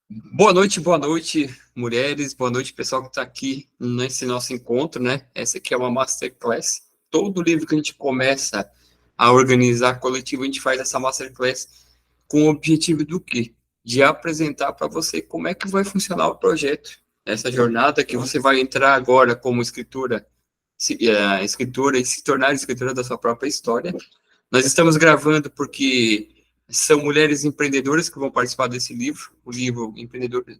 Boa noite, mulheres, boa noite, pessoal que está aqui nesse nosso encontro, né? Essa aqui é uma masterclass. Todo livro que a gente começa a organizar coletivo, a gente faz essa masterclass com o objetivo do quê? De apresentar para você como é que vai funcionar o projeto, essa jornada que você vai entrar agora como escritora, escritora e se tornar escritora da sua própria história. Nós estamos gravando porque são mulheres empreendedoras que vão participar desse livro, o livro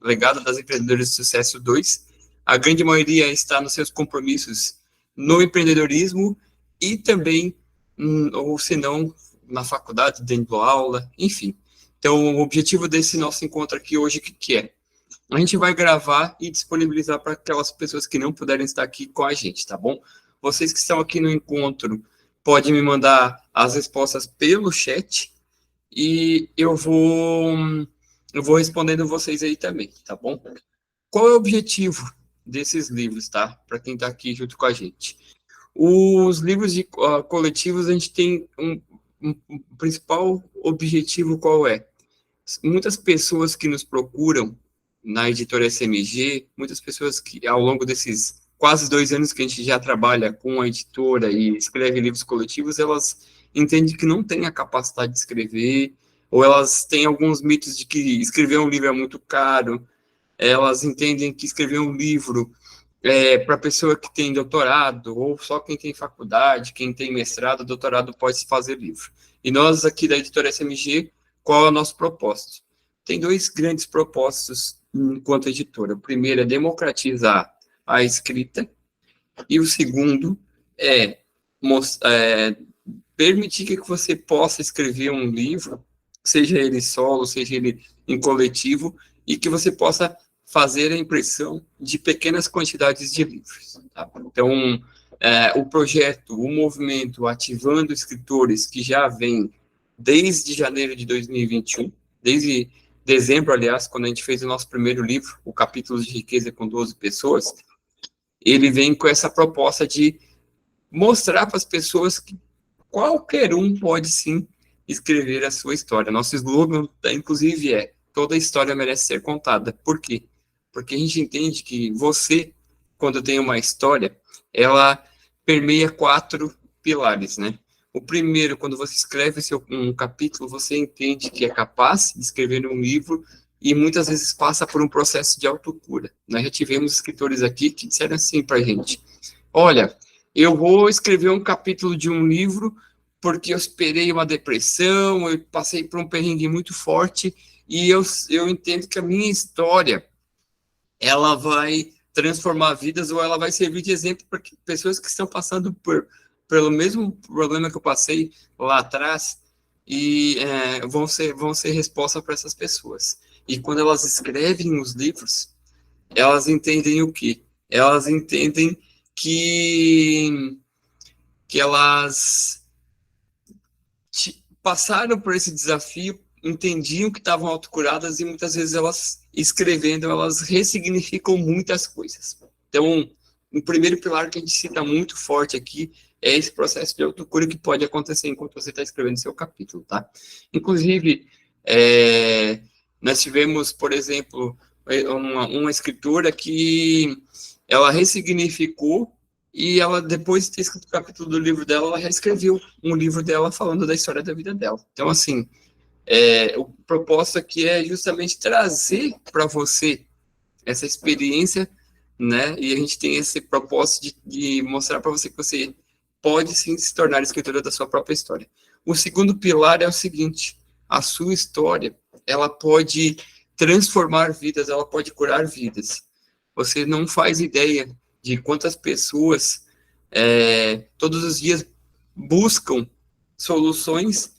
Legado das Empreendedoras de Sucesso 2. A grande maioria está nos seus compromissos no empreendedorismo e também, ou se não, na faculdade, dando aula, enfim. Então, o objetivo desse nosso encontro aqui hoje, o que é? A gente vai gravar e disponibilizar para aquelas pessoas que não puderem estar aqui com a gente, tá bom? Vocês que estão aqui no encontro, podem me mandar as respostas pelo chat e eu vou respondendo vocês aí também, tá bom? Qual é o objetivo desses livros, tá? Para quem está aqui junto com a gente. Os livros coletivos, a gente tem um principal objetivo, qual é? Muitas pessoas que nos procuram na editora SMG, muitas pessoas que, ao longo desses quase 2 anos que a gente já trabalha com a editora e escreve livros coletivos, elas entendem que não têm a capacidade de escrever, ou elas têm alguns mitos de que escrever um livro é muito caro, elas entendem que escrever um livro para pessoa que tem doutorado, ou só quem tem faculdade, quem tem mestrado, doutorado pode fazer livro. E nós aqui da editora SMG, qual é o nosso propósito? Tem dois grandes propósitos enquanto editora. O primeiro é democratizar a escrita, e o segundo é, permitir que você possa escrever um livro, seja ele solo, seja ele em coletivo, e que você possa fazer a impressão de pequenas quantidades de livros. Tá? Então, o projeto, o movimento Ativando Escritores, que já vem desde janeiro de 2021, desde dezembro, aliás, quando a gente fez o nosso primeiro livro, o Capítulos de Riqueza com 12 Pessoas, ele vem com essa proposta de mostrar para as pessoas que qualquer um pode sim escrever a sua história. Nosso slogan, inclusive, é: toda história merece ser contada. Por quê? Porque a gente entende que você, quando tem uma história, ela permeia 4 pilares, né? O primeiro, quando você escreve um capítulo, você entende que é capaz de escrever um livro e muitas vezes passa por um processo de autocura. Nós já tivemos escritores aqui que disseram assim para a gente: olha, eu vou escrever um capítulo de um livro porque eu esperei uma depressão, eu passei por um perrengue muito forte e eu entendo que a minha história, ela vai transformar vidas ou ela vai servir de exemplo para pessoas que estão passando pelo mesmo problema que eu passei lá atrás e vão ser resposta para essas pessoas. E quando elas escrevem os livros, elas entendem o quê? Elas entendem que elas passaram por esse desafio, entendiam que estavam autocuradas e muitas vezes elas, escrevendo, elas ressignificam muitas coisas. Então, o primeiro pilar que a gente cita muito forte aqui é esse processo de autocura que pode acontecer enquanto você está escrevendo seu capítulo, tá? Inclusive, nós tivemos, por exemplo, uma escritora que ela ressignificou e ela, depois de ter escrito o capítulo do livro dela, ela reescreveu um livro dela falando da história da vida dela. Então, assim, o propósito aqui é justamente trazer para você essa experiência, né? E a gente tem esse propósito de mostrar para você que você pode sim se tornar escritora da sua própria história. O segundo pilar é o seguinte: a sua história, ela pode transformar vidas, ela pode curar vidas. Você não faz ideia de quantas pessoas todos os dias buscam soluções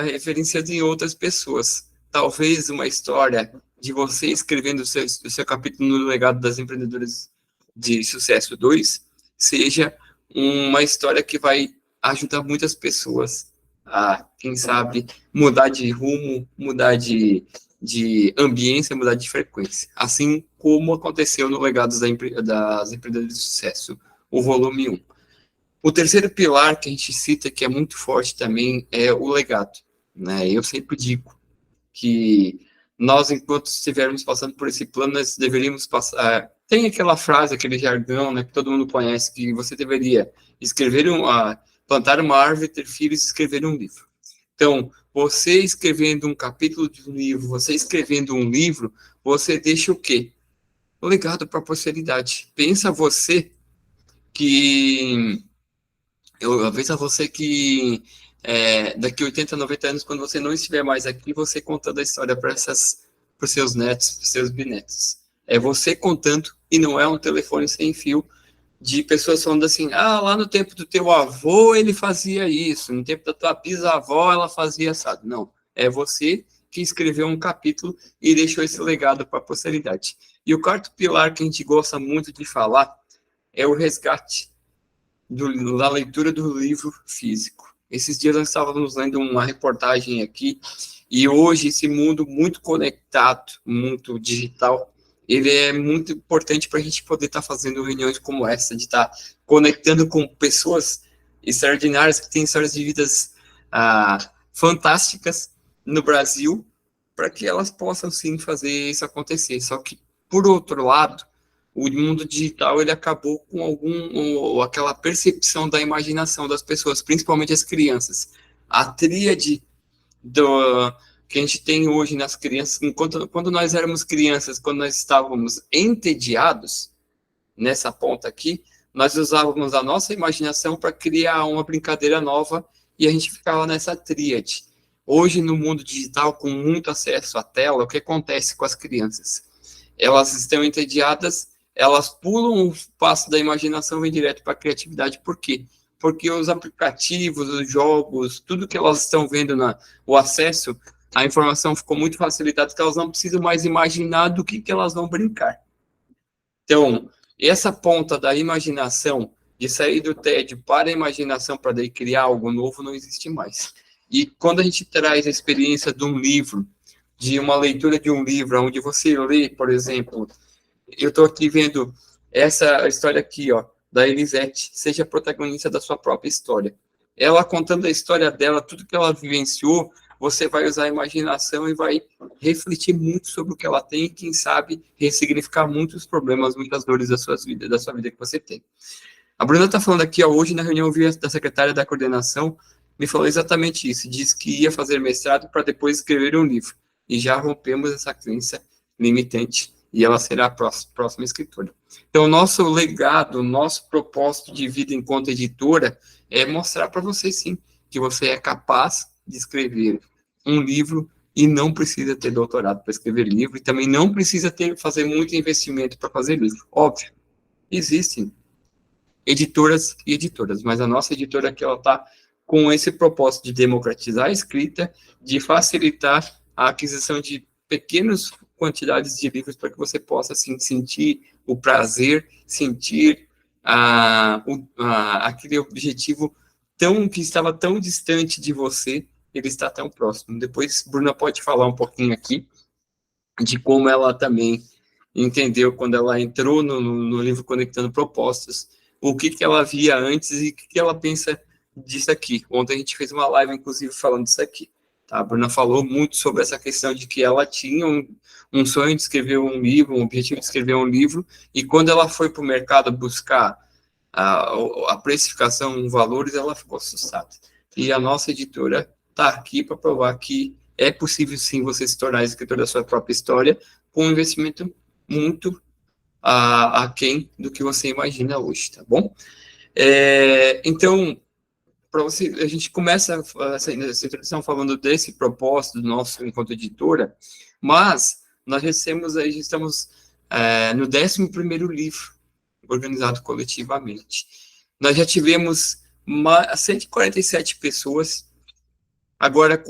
referenciadas em outras pessoas. Talvez uma história de você escrevendo o seu capítulo no Legado das Empreendedoras de Sucesso 2 seja uma história que vai ajudar muitas pessoas a, quem sabe, mudar de rumo, mudar de ambiência, mudar de frequência. Assim como aconteceu no Legado das Empreendedoras de Sucesso, o volume 1. O terceiro pilar que a gente cita, que é muito forte também, é o legado. Né? Eu sempre digo que nós, enquanto estivermos passando por esse plano, nós deveríamos passar... tem aquela frase, aquele jargão, né, que todo mundo conhece, que você deveria plantar uma árvore, ter filhos e escrever um livro. Então, você escrevendo um capítulo de um livro, você escrevendo um livro, você deixa o quê? O legado para a posteridade. Pensa você que... Pensa você que daqui 80, 90 anos, quando você não estiver mais aqui, você contando a história para os seus netos, para os seus bisnetos. É você contando, e não é um telefone sem fio, de pessoas falando assim, lá no tempo do teu avô ele fazia isso, no tempo da tua bisavó ela fazia assado. Não, é você que escreveu um capítulo e deixou esse legado para a posteridade. E o quarto pilar que a gente gosta muito de falar é o resgate da leitura do livro físico. Esses dias nós estávamos lendo uma reportagem aqui, e hoje esse mundo muito conectado, muito digital, ele é muito importante para a gente poder estar fazendo reuniões como essa, de estar conectando com pessoas extraordinárias que têm histórias de vidas fantásticas no Brasil, para que elas possam sim fazer isso acontecer. Só que, por outro lado, o mundo digital ele acabou com aquela percepção da imaginação das pessoas, principalmente as crianças. A tríade que a gente tem hoje nas crianças, quando nós éramos crianças, quando nós estávamos entediados, nessa ponta aqui, nós usávamos a nossa imaginação para criar uma brincadeira nova e a gente ficava nessa tríade. Hoje, no mundo digital, com muito acesso à tela, o que acontece com as crianças? Elas estão entediadas, elas pulam o passo da imaginação e vêm direto para a criatividade. Por quê? Porque os aplicativos, os jogos, tudo que elas estão vendo, o acesso, a informação ficou muito facilitada, que elas não precisam mais imaginar do que elas vão brincar. Então, essa ponta da imaginação, de sair do tédio para a imaginação, para daí criar algo novo, não existe mais. E quando a gente traz a experiência de um livro, de uma leitura de um livro, onde você lê, por exemplo, eu estou aqui vendo essa história aqui, ó, da Elisete, seja protagonista da sua própria história. Ela contando a história dela, tudo que ela vivenciou, você vai usar a imaginação e vai refletir muito sobre o que ela tem e, quem sabe, ressignificar muitos problemas, muitas dores da sua vida que você tem. A Bruna está falando aqui, ó, hoje na reunião da secretária da coordenação, me falou exatamente isso, disse que ia fazer mestrado para depois escrever um livro, e já rompemos essa crença limitante, e ela será a próxima escritora. Então, o nosso legado, o nosso propósito de vida enquanto editora é mostrar para você, sim, que você é capaz de escrever um livro e não precisa ter doutorado para escrever livro, e também não precisa fazer muito investimento para fazer livro. Óbvio, existem editoras e editoras, mas a nossa editora aqui, ela está com esse propósito de democratizar a escrita, de facilitar a aquisição de pequenas quantidades de livros para que você possa, assim, sentir o prazer, sentir aquele objetivo que estava tão distante de você, ele está tão próximo. Depois, Bruna pode falar um pouquinho aqui de como ela também entendeu quando ela entrou no livro Conectando Propostas, o que ela via antes e o que ela pensa disso aqui. Ontem a gente fez uma live, inclusive, falando disso aqui. Tá? A Bruna falou muito sobre essa questão de que ela tinha um sonho de escrever um livro, um objetivo de escrever um livro, e quando ela foi para o mercado buscar a precificação, os valores, ela ficou assustada. E a nossa editora está aqui para provar que é possível, sim, você se tornar escritor da sua própria história com um investimento muito aquém do que você imagina hoje, tá bom? Então, para você, a gente começa essa introdução falando desse propósito do nosso enquanto editora, mas nós já estamos no 11º livro organizado coletivamente. Nós já tivemos 147 pessoas, agora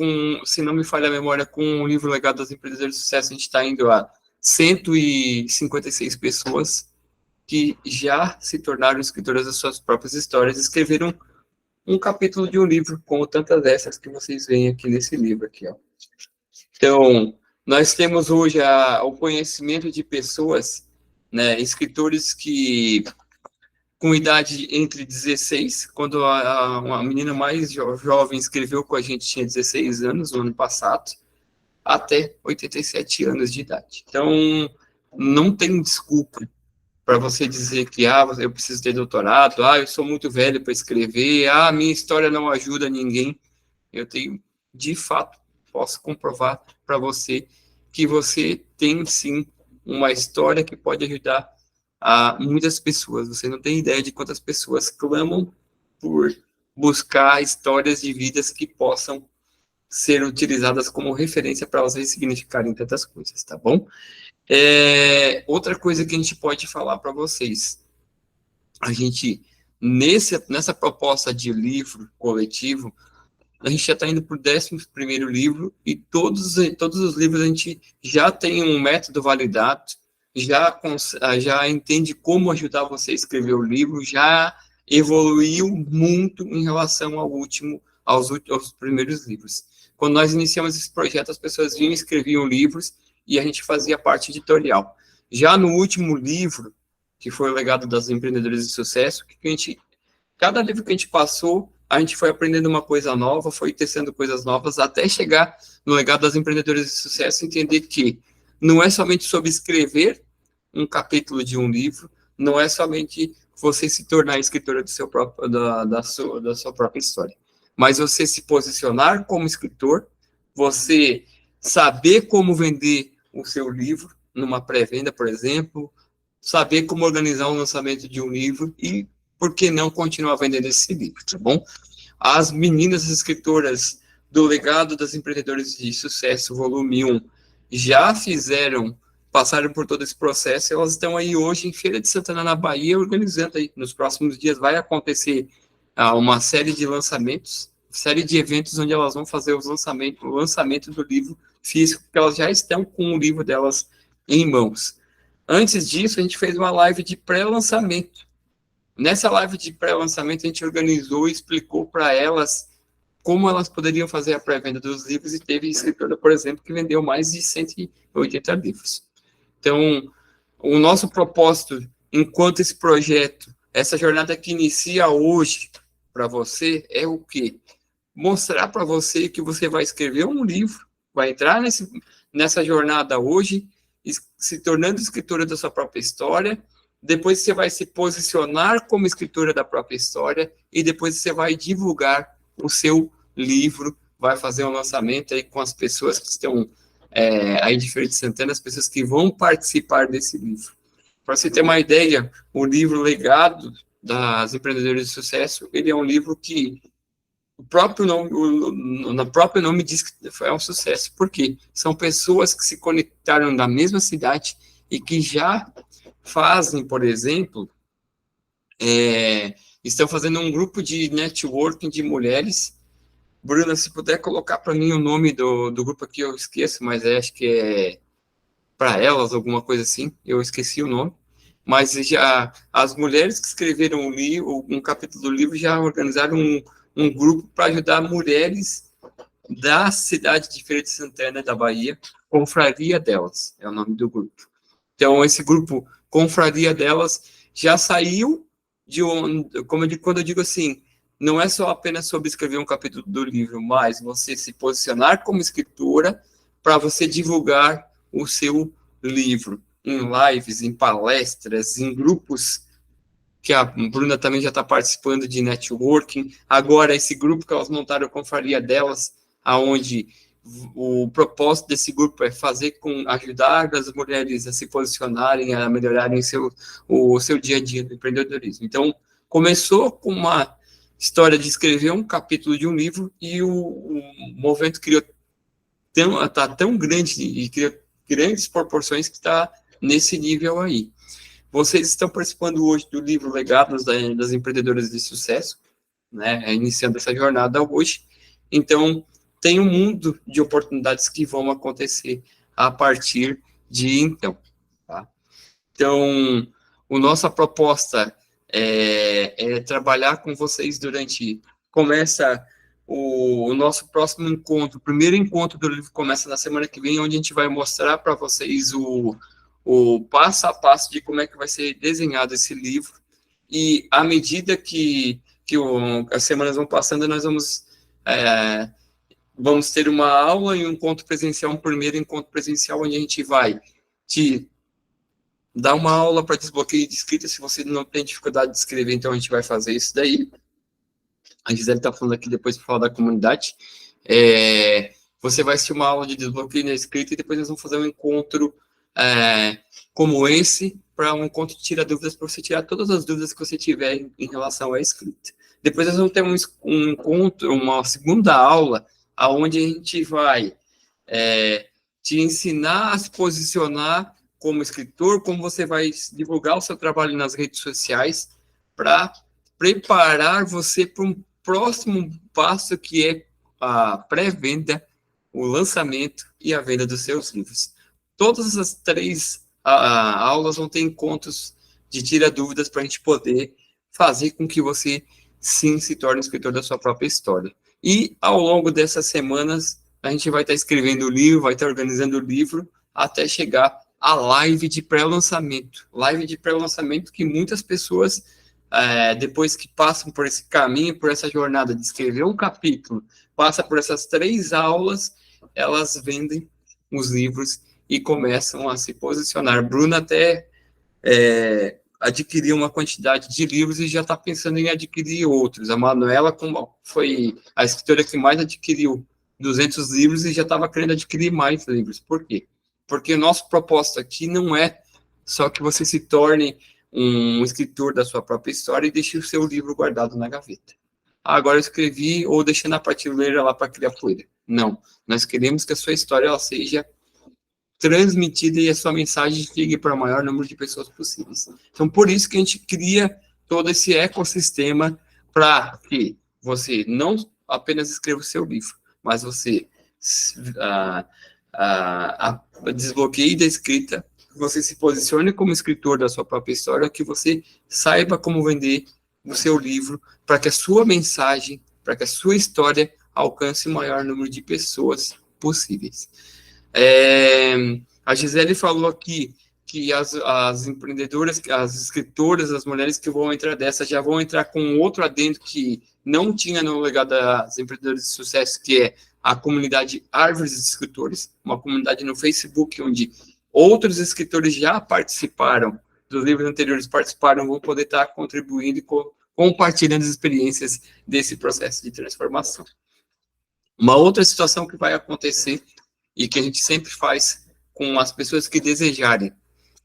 se não me falha a memória, com o livro Legado das Empreendedoras de Sucesso, a gente está indo a 156 pessoas que já se tornaram escritoras das suas próprias histórias, escreveram um capítulo de um livro, como tantas dessas que vocês veem aqui nesse livro aqui, ó. Então, nós temos hoje o conhecimento de pessoas, né, escritores que com idade entre 16, quando uma menina mais jovem escreveu com a gente, tinha 16 anos, no ano passado, até 87 anos de idade. Então, não tem desculpa para você dizer que eu preciso ter doutorado, eu sou muito velho para escrever, minha história não ajuda ninguém. Eu tenho, de fato, posso comprovar para você que você tem, sim, uma história que pode ajudar a muitas pessoas. Você não tem ideia de quantas pessoas clamam por buscar histórias de vidas que possam ser utilizadas como referência para elas ressignificarem tantas coisas, tá bom? Outra coisa que a gente pode falar para vocês, a gente, nessa proposta de livro coletivo, a gente já está indo para o 11º livro, e todos os livros a gente já tem um método validado, já entende como ajudar você a escrever o livro, já evoluiu muito em relação aos primeiros livros. Quando nós iniciamos esse projeto, as pessoas vinham e escreviam livros, e a gente fazia parte editorial. Já no último livro, que foi o Legado das Empreendedoras de Sucesso, cada livro que a gente passou, a gente foi aprendendo uma coisa nova, foi testando coisas novas, até chegar no Legado das Empreendedoras de Sucesso, entender que não é somente sobre escrever um capítulo de um livro, não é somente você se tornar escritora da sua própria história, mas você se posicionar como escritor, você saber como vender o seu livro numa pré-venda, por exemplo, saber como organizar o lançamento de um livro e, por que não, continuar vendendo esse livro, tá bom? As meninas escritoras do Legado das Empreendedoras de Sucesso, volume 1, já passaram por todo esse processo, elas estão aí hoje em Feira de Santana, na Bahia, organizando aí. Nos próximos dias vai acontecer uma série de lançamentos, série de eventos onde elas vão fazer o lançamento do livro físico, porque elas já estão com o livro delas em mãos. Antes disso, a gente fez uma live de pré-lançamento. Nessa live de pré-lançamento, a gente organizou e explicou para elas como elas poderiam fazer a pré-venda dos livros, e teve escritora, por exemplo, que vendeu mais de 180 livros. Então, o nosso propósito, enquanto esse projeto, essa jornada que inicia hoje para você, é o quê? Mostrar para você que você vai escrever um livro, vai entrar nessa jornada hoje, se tornando escritora da sua própria história, depois você vai se posicionar como escritora da própria história, e depois você vai divulgar o seu livro, vai fazer um lançamento aí com as pessoas que estão aí de Feira de Santana, as pessoas que vão participar desse livro. Para você ter uma ideia, o livro Legado das Empreendedoras de Sucesso, ele é um livro que o próprio nome diz que é um sucesso. Por quê? São pessoas que se conectaram na mesma cidade e que já fazem, por exemplo, estão fazendo um grupo de networking de mulheres. Bruna, se puder colocar para mim o nome do grupo aqui, eu esqueço, mas acho que é para elas, alguma coisa assim, eu esqueci o nome. Mas já as mulheres que escreveram um capítulo do livro já organizaram um grupo para ajudar mulheres da cidade de Feira de Santana, da Bahia. Confraria Delas é o nome do grupo. Então, esse grupo, Confraria Delas, já saiu quando eu digo assim, não é só apenas sobre escrever um capítulo do livro, mas você se posicionar como escritora para você divulgar o seu livro em lives, em palestras, em grupos, que a Bruna também já está participando de networking. Agora, esse grupo que elas montaram, a Confraria Delas, aonde o propósito desse grupo é ajudar as mulheres a se posicionarem, a melhorarem o seu dia a dia do empreendedorismo. Então, começou com uma história de escrever um capítulo de um livro, e o movimento está tão grande e criou grandes proporções que está nesse nível aí. Vocês estão participando hoje do livro Legado das Empreendedoras de Sucesso, né, iniciando essa jornada hoje. Então, tem um mundo de oportunidades que vão acontecer a partir de então. Tá? Então, a nossa proposta é trabalhar com vocês Começa o nosso próximo encontro, o primeiro encontro do livro começa na semana que vem, onde a gente vai mostrar para vocês o passo a passo de como é que vai ser desenhado esse livro, e à medida que as semanas vão passando, nós vamos vamos ter uma aula e um encontro presencial, um primeiro encontro presencial, onde a gente vai te dar uma aula para desbloqueio de escrita. Se você não tem dificuldade de escrever, então a gente vai fazer isso daí. A Gisele está falando aqui depois para falar da comunidade. Você vai assistir uma aula de desbloqueio na escrita e depois nós vamos fazer um encontro como esse, para um encontro de tira dúvidas, para você tirar todas as dúvidas que você tiver em relação à escrita. Depois nós vamos ter um encontro, uma segunda aula, onde a gente vai te ensinar a se posicionar como escritor, como você vai divulgar o seu trabalho nas redes sociais, para preparar você para um próximo passo, que é a pré-venda, o lançamento e a venda dos seus livros. Todas as 3 aulas vão ter encontros de tira dúvidas para a gente poder fazer com que você, sim, se torne escritor da sua própria história. E, ao longo dessas semanas, a gente vai estar escrevendo o livro, vai estar organizando o livro, até chegar à live de pré-lançamento. Live de pré-lançamento que muitas pessoas, depois que passam por esse caminho, por essa jornada de escrever um capítulo, passa por essas 3 aulas, elas vendem os livros e começam a se posicionar. Bruna até adquiriu uma quantidade de livros e já está pensando em adquirir outros. A Manuela foi a escritora que mais adquiriu 200 livros e já estava querendo adquirir mais livros. Por quê? Porque o nosso propósito aqui não é só que você se torne um escritor da sua própria história e deixe o seu livro guardado na gaveta. Agora eu escrevi, ou deixei na prateleira lá para criar poeira. Não. Nós queremos que a sua história ela seja transmitida e a sua mensagem chegue para o maior número de pessoas possíveis. Então, por isso que a gente cria todo esse ecossistema para que você não apenas escreva o seu livro, mas você desbloqueie da escrita, que você se posicione como escritor da sua própria história, que você saiba como vender o seu livro, para que a sua mensagem, para que a sua história alcance o maior número de pessoas possíveis. A Gisele falou aqui que as empreendedoras, as escritoras, as mulheres que vão entrar dessa já vão entrar com outro adendo que não tinha no legado das empreendedoras de sucesso, que é a comunidade Árvores de Escritores, uma comunidade no Facebook onde outros escritores já participaram dos livros anteriores, vão poder estar contribuindo e compartilhando as experiências desse processo de transformação. Uma outra situação que vai acontecer e que a gente sempre faz com as pessoas que desejarem,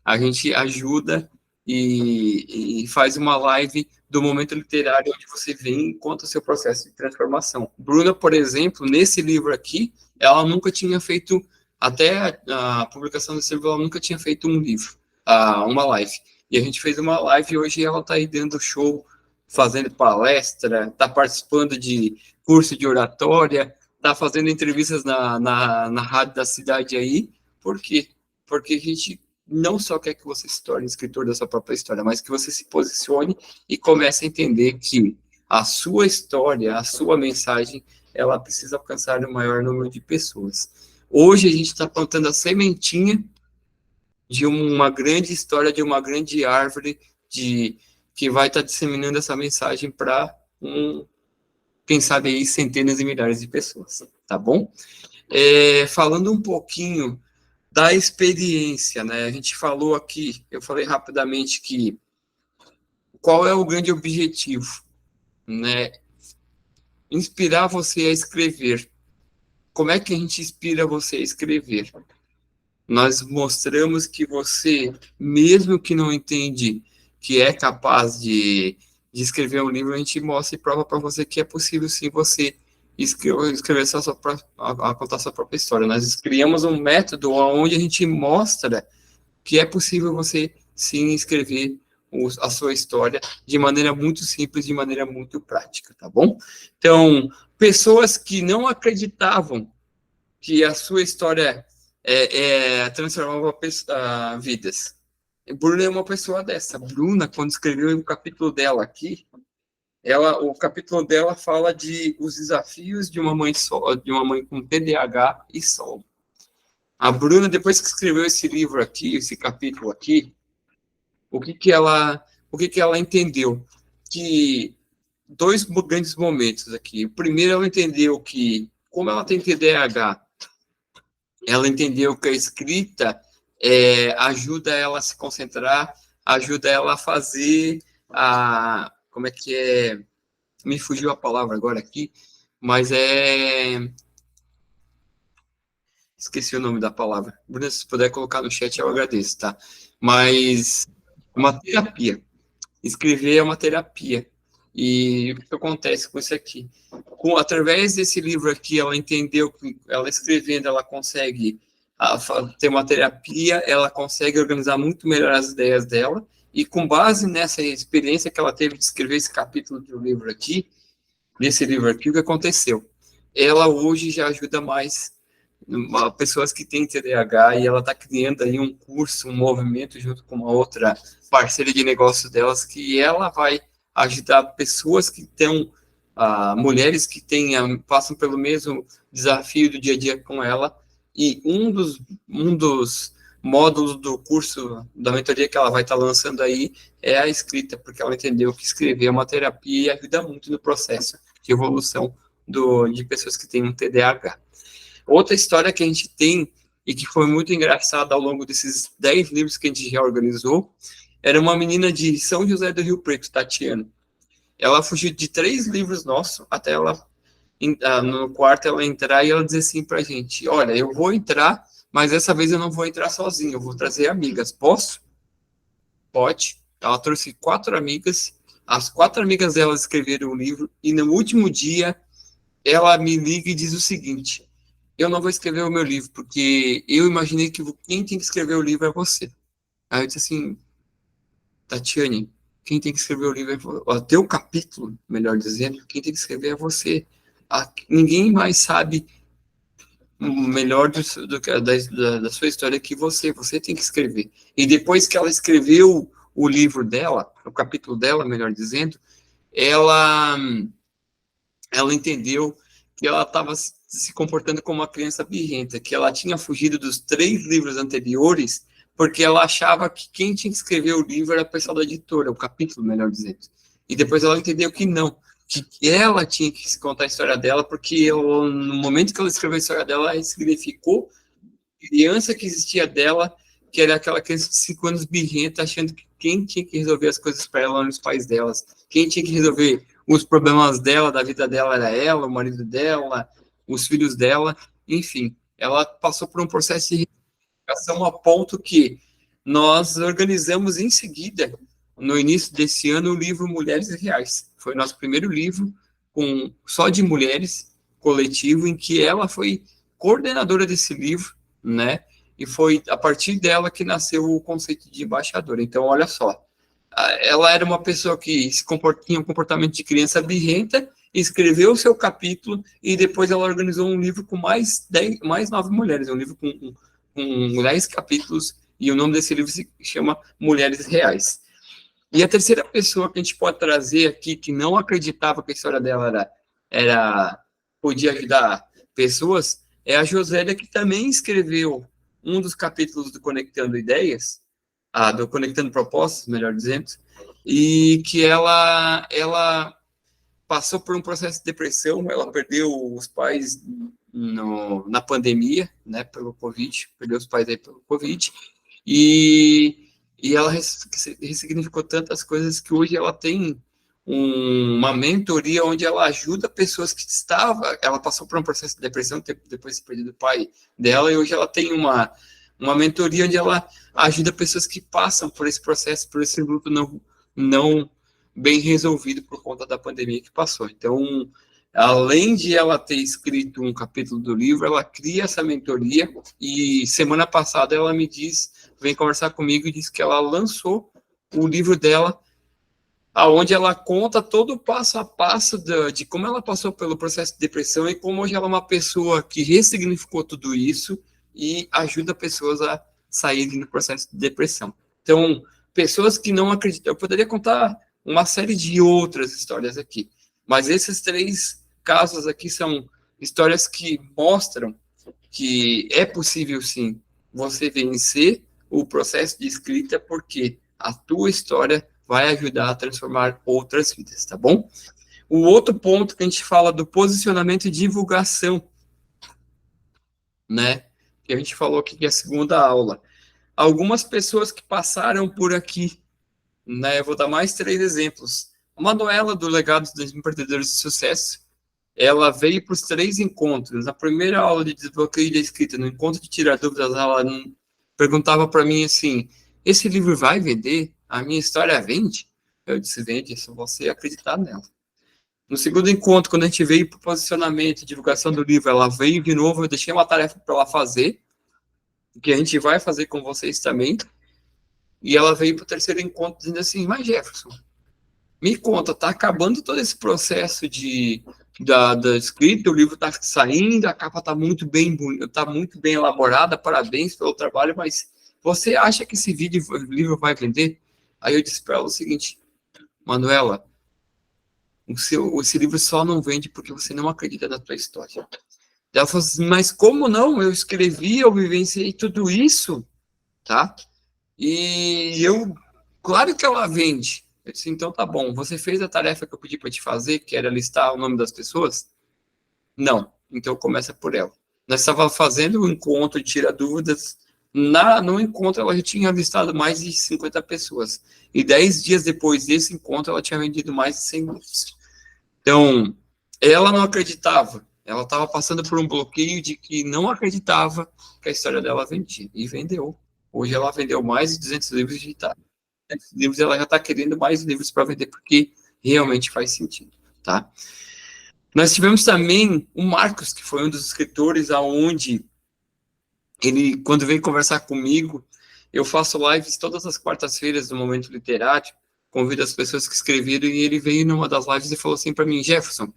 a gente ajuda e faz uma live do momento literário, onde você vem e conta o seu processo de transformação. Bruna, por exemplo, nesse livro aqui, ela nunca tinha feito, até a publicação desse livro, ela nunca tinha feito um livro, uma live. E a gente fez uma live e hoje ela está aí dando show, fazendo palestra, está participando de curso de oratória, está fazendo entrevistas na rádio da cidade aí. Por quê? Porque a gente não só quer que você se torne escritor da sua própria história, mas que você se posicione e comece a entender que a sua história, a sua mensagem, ela precisa alcançar o maior número de pessoas. Hoje a gente está plantando a sementinha de uma grande história, de uma grande árvore, que vai estar disseminando essa mensagem para quem sabe aí, centenas e milhares de pessoas, tá bom? Falando um pouquinho da experiência, né? A gente falou aqui, eu falei rapidamente que qual é o grande objetivo, né? Inspirar você a escrever. Como é que a gente inspira você a escrever? Nós mostramos que você, mesmo que não entende que é capaz de escrever um livro, a gente mostra e prova para você que é possível sim você escrever contar sua própria história. Nós criamos um método onde a gente mostra que é possível você sim escrever a sua história de maneira muito simples, de maneira muito prática, tá bom? Então, pessoas que não acreditavam que a sua história transformava vidas. Bruna é uma pessoa dessa. Bruna, quando escreveu o capítulo dela aqui, o capítulo dela fala de os desafios de uma mãe com TDAH e solo. A Bruna, depois que escreveu esse livro aqui, esse capítulo aqui, o que ela entendeu? Que 2 grandes momentos aqui. O primeiro, ela entendeu que como ela tem TDAH, ela entendeu que a escrita ajuda ela a se concentrar, ajuda ela a fazer como é que é? Me fugiu a palavra agora aqui, mas esqueci o nome da palavra. Bruna, se puder colocar no chat, eu agradeço, tá? Mas uma terapia. Escrever é uma terapia. E o que acontece com isso aqui? Através desse livro aqui, ela entendeu que ela escrevendo, ela consegue ter uma terapia, ela consegue organizar muito melhor as ideias dela, e com base nessa experiência que ela teve de escrever esse capítulo do livro aqui, nesse livro aqui, o que aconteceu? Ela hoje já ajuda mais pessoas que têm TDAH, e ela está criando aí um curso, um movimento junto com uma outra parceira de negócio delas, que ela vai ajudar pessoas que estão, mulheres que passam pelo mesmo desafio do dia a dia com ela, e um dos módulos do curso, da mentoria que ela vai estar lançando aí, é a escrita, porque ela entendeu que escrever é uma terapia e ajuda muito no processo de evolução de pessoas que têm um TDAH. Outra história que a gente tem, e que foi muito engraçada ao longo desses 10 livros que a gente já organizou, era uma menina de São José do Rio Preto, Tatiana. Ela fugiu de 3 livros nossos, até ela, no quarto, ela entrar e ela dizer assim pra gente: olha, eu vou entrar, mas dessa vez eu não vou entrar sozinha, eu vou trazer amigas. Posso? Pode. Ela trouxe 4 amigas, as 4 amigas dela escreveram o livro, e no último dia, ela me liga e diz o seguinte: eu não vou escrever o meu livro, porque eu imaginei que quem tem que escrever o livro é você. Aí eu disse assim: Tatiane, quem tem que escrever o livro é você. O teu capítulo, melhor dizendo, quem tem que escrever é você. Ninguém mais sabe melhor da sua história que você. Você tem que escrever. E depois que ela escreveu o livro dela, o capítulo dela, melhor dizendo, ela entendeu que ela estava se comportando como uma criança birrenta, que ela tinha fugido dos 3 livros anteriores, porque ela achava que quem tinha que escrever o livro era o pessoal da editora, o capítulo, melhor dizendo. E depois ela entendeu que não, que ela tinha que se contar a história dela, porque no momento que ela escreveu a história dela, ela significou a criança que existia dela, que era aquela criança de 5 anos birrenta, achando que quem tinha que resolver as coisas para ela eram os pais delas, quem tinha que resolver os problemas dela, da vida dela, era ela, o marido dela, os filhos dela, enfim. Ela passou por um processo de reivindicação a ponto que nós organizamos em seguida, no início desse ano, o livro Mulheres Reais. Foi nosso primeiro livro só de mulheres, coletivo, em que ela foi coordenadora desse livro, né? E foi a partir dela que nasceu o conceito de embaixadora. Então, olha só, ela era uma pessoa que tinha um comportamento de criança birrenta, escreveu o seu capítulo, e depois ela organizou um livro com mais 9 mulheres, um livro com 10 capítulos, e o nome desse livro se chama Mulheres Reais. E a terceira pessoa que a gente pode trazer aqui, que não acreditava que a história dela podia ajudar pessoas, é a Josélia, que também escreveu um dos capítulos do Conectando Ideias, do Conectando Propostas, melhor dizendo, e que ela passou por um processo de depressão, ela perdeu os pais na pandemia, né, pelo Covid, perdeu os pais aí pelo Covid, e ela ressignificou tantas coisas que hoje ela tem uma mentoria onde ela ajuda pessoas que ela passou por um processo de depressão depois de ter perdido o pai dela, e hoje ela tem uma mentoria onde ela ajuda pessoas que passam por esse processo, por esse luto não bem resolvido por conta da pandemia que passou. Então, além de ela ter escrito um capítulo do livro, ela cria essa mentoria, e semana passada ela vem conversar comigo e disse que ela lançou o livro dela, onde ela conta todo o passo a passo de como ela passou pelo processo de depressão e como hoje ela é uma pessoa que ressignificou tudo isso e ajuda pessoas a saírem do processo de depressão. Então, pessoas que não acreditam, eu poderia contar uma série de outras histórias aqui, mas esses 3 casos aqui são histórias que mostram que é possível, sim, você vencer o processo de escrita, porque a tua história vai ajudar a transformar outras vidas, tá bom? O outro ponto que a gente fala do posicionamento e divulgação né? Que a gente falou aqui que é a segunda aula. Algumas pessoas que passaram por aqui, né? Eu vou dar mais 3 exemplos. A Manuela, do Legado dos Empreendedores de Sucesso, ela veio para os 3 encontros. Na primeira aula de desbloqueio da escrita, no encontro de tirar dúvidas, ela perguntava para mim assim: esse livro vai vender? A minha história vende? Eu disse: vende, é só você acreditar nela. No segundo encontro, quando a gente veio para o posicionamento, divulgação do livro, ela veio de novo, eu deixei uma tarefa para ela fazer, que a gente vai fazer com vocês também, e ela veio para o terceiro encontro dizendo assim: mas Jefferson, me conta, tá acabando todo esse processo da escrita, o livro tá saindo, a capa tá muito bem elaborada, parabéns pelo trabalho, mas você acha que esse livro vai vender? Aí eu disse para ela o seguinte: Manuela, esse livro só não vende porque você não acredita na tua história. Ela falou assim: mas como não? Eu escrevi, eu vivenciei tudo isso, tá? E claro que ela vende. Eu disse: então tá bom, você fez a tarefa que eu pedi para te fazer, que era listar o nome das pessoas? Não, então começa por ela. Nós estávamos fazendo um encontro de tira dúvidas. No encontro, ela já tinha listado mais de 50 pessoas. E 10 dias depois desse encontro, ela tinha vendido mais de 100 livros. Então, ela não acreditava. Ela estava passando por um bloqueio de que não acreditava que a história dela vendia. E vendeu. Hoje ela vendeu mais de 200 livros digitados. Livros, ela já está querendo mais livros para vender, porque realmente faz sentido, tá? Nós tivemos também o Marcos, que foi um dos escritores aonde ele, quando veio conversar comigo, eu faço lives todas as quartas-feiras do Momento Literário, convido as pessoas que escreveram, e ele veio numa das lives e falou assim para mim: Jefferson,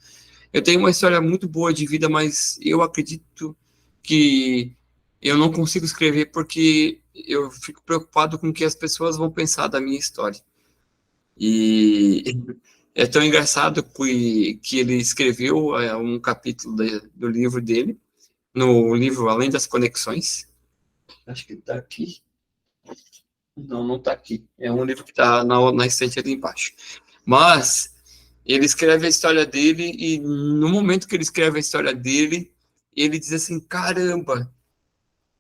eu tenho uma história muito boa de vida, mas eu acredito que eu não consigo escrever porque eu fico preocupado com o que as pessoas vão pensar da minha história. E é tão engraçado que ele escreveu um capítulo do livro dele, no livro Além das Conexões. Acho que está aqui. Não, não está aqui. É um livro que está na estante ali embaixo. Mas ele escreve a história dele e no momento que ele escreve a história dele, ele diz assim: caramba,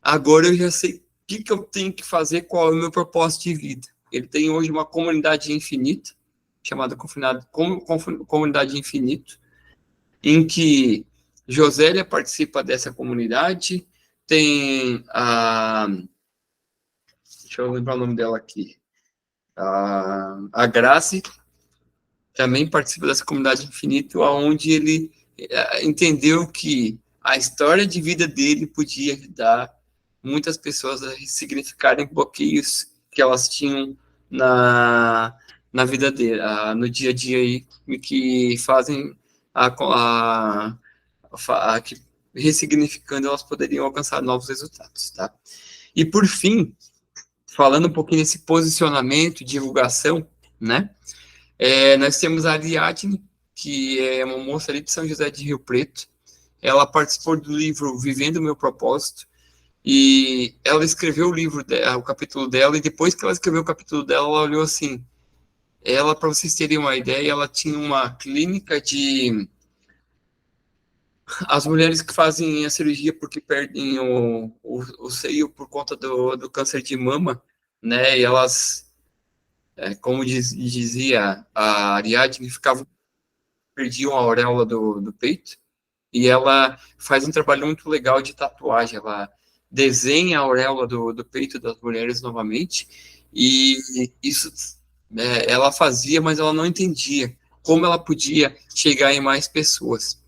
agora eu já sei o que eu tenho que fazer, qual é o meu propósito de vida. Ele tem hoje uma comunidade infinita, chamada Comunidade Infinito, em que Josélia participa dessa comunidade, tem deixa eu lembrar o nome dela aqui, a Grace também participa dessa comunidade infinito, onde ele entendeu que a história de vida dele podia ajudar muitas pessoas a significarem bloqueios que elas tinham na vida dele, no dia a dia aí, que fazem que ressignificando elas poderiam alcançar novos resultados, tá? E por fim, falando um pouquinho desse posicionamento, divulgação, né? Nós temos a Ariadne, que é uma moça ali de São José de Rio Preto. Ela participou do livro Vivendo o Meu Propósito, e ela escreveu o capítulo dela, e depois que ela escreveu o capítulo dela, ela olhou assim, para vocês terem uma ideia, ela tinha uma clínica de as mulheres que fazem a cirurgia porque perdem o seio por conta do câncer de mama, né, e elas, como dizia a Ariadne, perdiam a auréola do peito, e ela faz um trabalho muito legal de tatuagem. Ela desenha a auréola do peito das mulheres novamente, e isso ela fazia, mas ela não entendia como ela podia chegar em mais pessoas.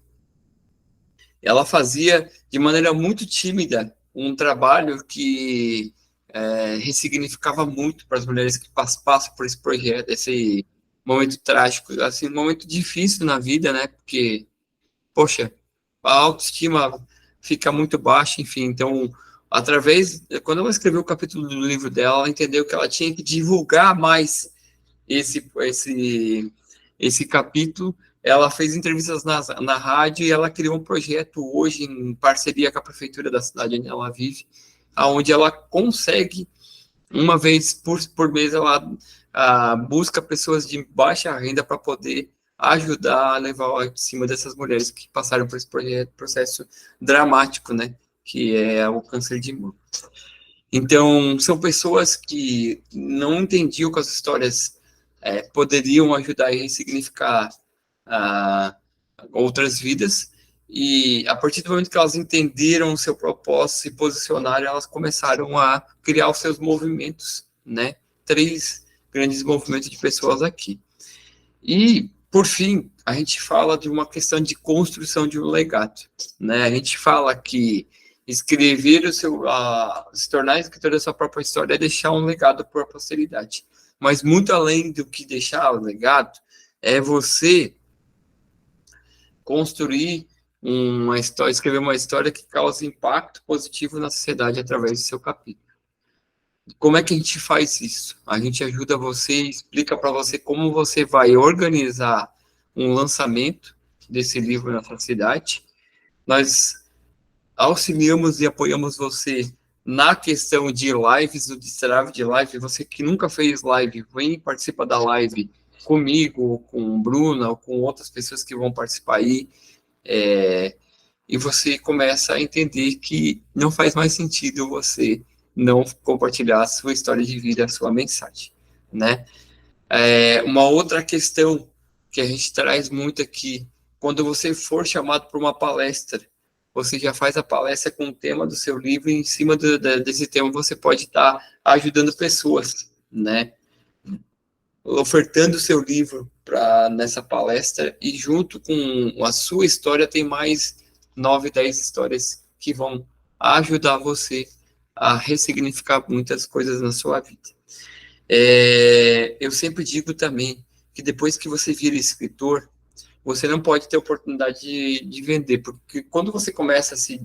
Ela fazia de maneira muito tímida um trabalho que ressignificava muito para as mulheres que passam por esse projeto, esse momento trágico, assim, um momento difícil na vida, né? Porque, poxa, a autoestima fica muito baixa, enfim. Então, quando ela escreveu o capítulo do livro dela, ela entendeu que ela tinha que divulgar mais esse capítulo. Ela fez entrevistas na rádio e ela criou um projeto hoje em parceria com a prefeitura da cidade onde ela vive, onde ela consegue, uma vez por mês, ela busca pessoas de baixa renda para poder ajudar a levar a cima dessas mulheres que passaram por esse processo dramático, né? que é o câncer de mama. Então, são pessoas que não entendiam que as histórias poderiam ajudar a ressignificar outras vidas, e a partir do momento que elas entenderam o seu propósito, se posicionaram, elas começaram a criar os seus movimentos, né? 3 grandes movimentos de pessoas aqui. E, por fim, a gente fala de uma questão de construção de um legado, né? A gente fala que escrever se tornar escritor da sua própria história é deixar um legado para a posteridade. Mas muito além do que deixar o legado, é você construir uma história, escrever uma história que cause impacto positivo na sociedade através do seu capítulo. Como é que a gente faz isso? A gente ajuda você, explica para você como você vai organizar um lançamento desse livro na sua cidade. Nós auxiliamos e apoiamos você na questão de lives, do destrave de live. Você que nunca fez live, vem participar da live comigo, com Bruna, ou com outras pessoas que vão participar aí, e você começa a entender que não faz mais sentido você não compartilhar a sua história de vida, a sua mensagem, né? Uma outra questão que a gente traz muito aqui, quando você for chamado para uma palestra, você já faz a palestra com o tema do seu livro, e em cima desse tema você pode estar ajudando pessoas, né? Ofertando o seu livro nessa palestra, e junto com a sua história tem mais 9, 10 histórias que vão ajudar você a ressignificar muitas coisas na sua vida. Eu sempre digo também que depois que você vira escritor, você não pode ter oportunidade de vender, porque quando você começa a se